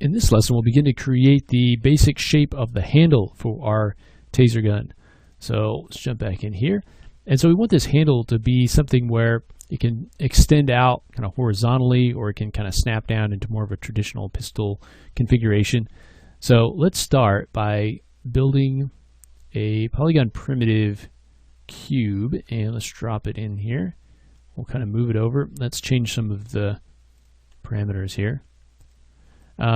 In this lesson, we'll begin to create the basic shape of the handle for our taser gun. So let's jump back in here. And so we want this handle to be something where it can extend out kind of horizontally, or it can kind of snap down into more of a traditional pistol configuration. So let's start by building a polygon primitive cube, and let's drop it in here. We'll kind of move it over. Let's change some of the parameters here.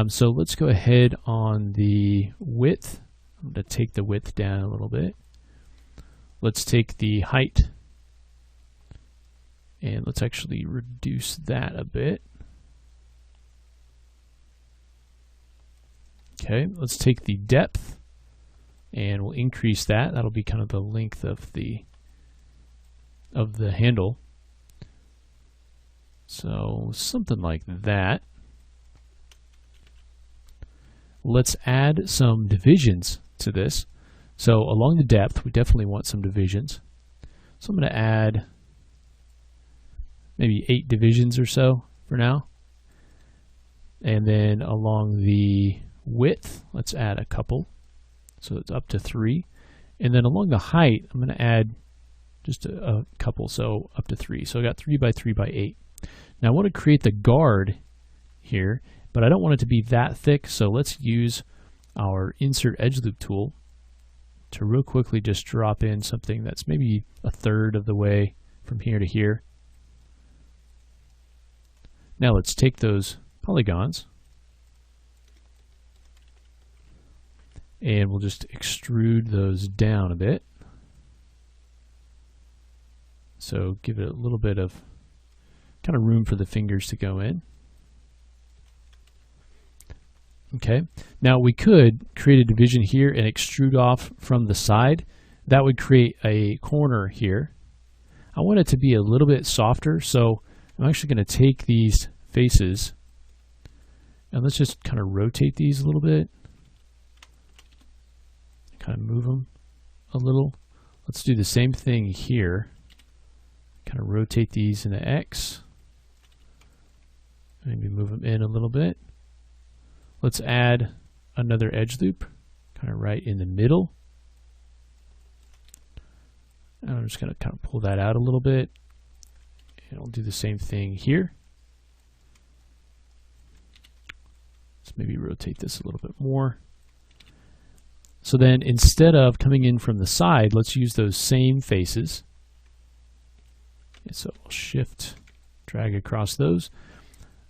So let's go ahead on the width. I'm going to take the width down a little bit. Let's take the height and let's actually reduce that a bit. Okay, let's take the depth and we'll increase that. That'll be kind of the length of the handle. So something like that. Let's add some divisions to this. So along the depth, we definitely want some divisions. So I'm going to add maybe 8 divisions or so for now. And then along the width, let's add a couple. So it's up to 3. And then along the height, I'm going to add just a couple, so up to 3. So I got 3 by 3 by 8. Now I want to create the guard here, but I don't want it to be that thick, so let's use our insert edge loop tool to real quickly just drop in something that's maybe 1/3 of the way from here to here. Now let's take those polygons and we'll just extrude those down a bit. So give it a little bit of kind of room for the fingers to go in. Okay, now we could create a division here and extrude off from the side. That would create a corner here. I want it to be a little bit softer, so I'm actually going to take these faces and let's just kind of rotate these a little bit. Kind of move them a little. Let's do the same thing here. Kind of rotate these into X. Maybe move them in a little bit. Let's add another edge loop, kind of right in the middle. And I'm just going to kind of pull that out a little bit. And I'll do the same thing here. Let's maybe rotate this a little bit more. So then instead of coming in from the side, let's use those same faces. Okay, so I'll shift, drag across those.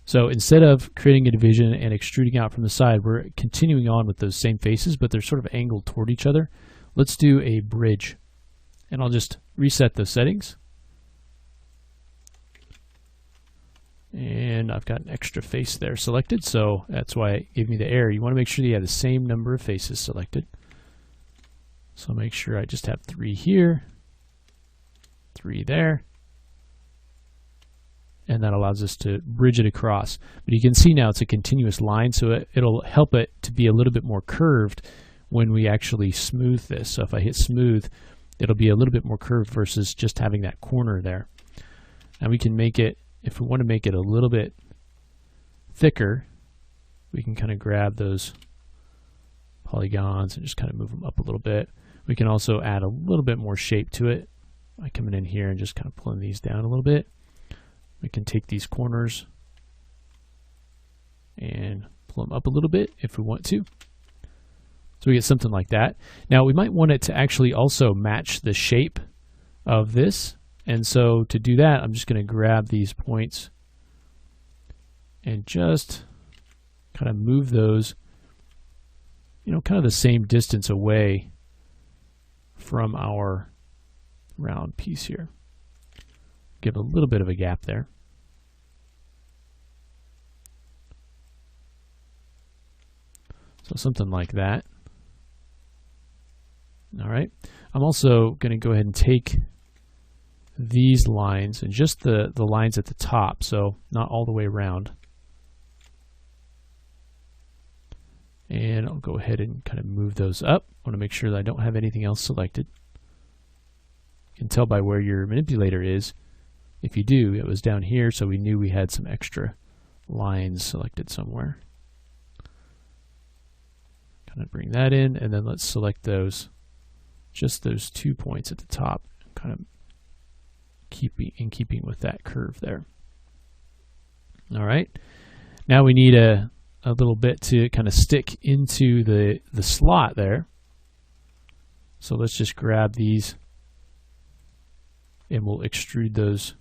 So instead of creating a division and extruding out from the side, we're continuing on with those same faces, but they're sort of angled toward each other. Let's do a bridge. And I'll just reset those settings. And I've got an extra face there selected, so that's why it gave me the error. You want to make sure that you have the same number of faces selected. So make sure I just have 3 here, 3 there. And that allows us to bridge it across. But you can see now it's a continuous line, so it'll help it to be a little bit more curved when we actually smooth this. So if I hit smooth, it'll be a little bit more curved versus just having that corner there. And we can make it, if we want to make it a little bit thicker, we can kind of grab those polygons and just kind of move them up a little bit. We can also add a little bit more shape to it by coming in here and just kind of pulling these down a little bit. We can take these corners and pull them up a little bit if we want to. So we get something like that. Now we might want it to actually also match the shape of this. And so to do that, I'm just going to grab these points and just kind of move those, you know, kind of the same distance away from our round piece here. Give a little bit of a gap there. So something like that. All right. I'm also going to go ahead and take these lines and just the lines at the top, so not all the way around. And I'll go ahead and kind of move those up. I want to make sure that I don't have anything else selected. You can tell by where your manipulator is. If you do, it was down here, so we knew we had some extra lines selected somewhere. Kind of bring that in, and then let's select those, just those 2 points at the top, kind of in keeping with that curve there. All right, now we need a little bit to kind of stick into the slot there. So let's just grab these and we'll extrude those,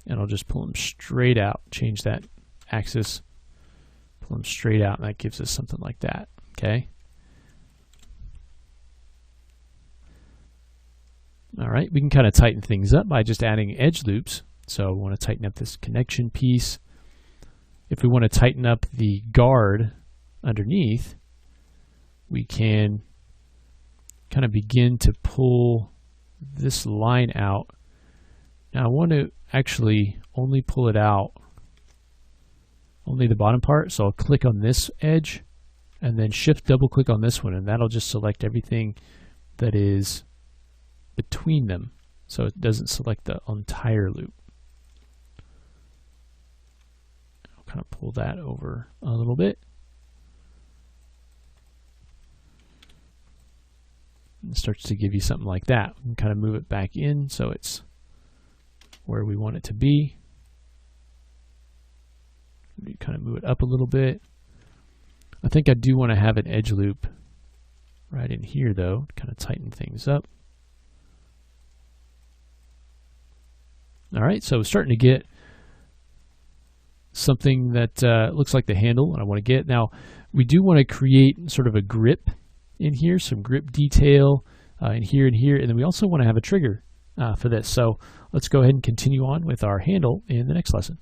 and I'll just pull them straight out, change that axis, pull them straight out, and that gives us something like that. Okay. All right, we can kind of tighten things up by just adding edge loops. So we want to tighten up this connection piece. If we want to tighten up the guard underneath, we can kind of begin to pull this line out. Now I want to actually only pull it out, only the bottom part. So I'll click on this edge and then shift double click on this one, and that'll just select everything that is between them, so it doesn't select the entire loop. I'll kind of pull that over a little bit. It starts to give you something like that. We can kind of move it back in so it's where we want it to be. We kind of move it up a little bit. I think I do want to have an edge loop right in here though, to kind of tighten things up. All right, so we're starting to get something that looks like the handle and I want to get. Now, we do want to create sort of a grip in here, some grip detail in here and here, and then we also want to have a trigger for this. So let's go ahead and continue on with our handle in the next lesson.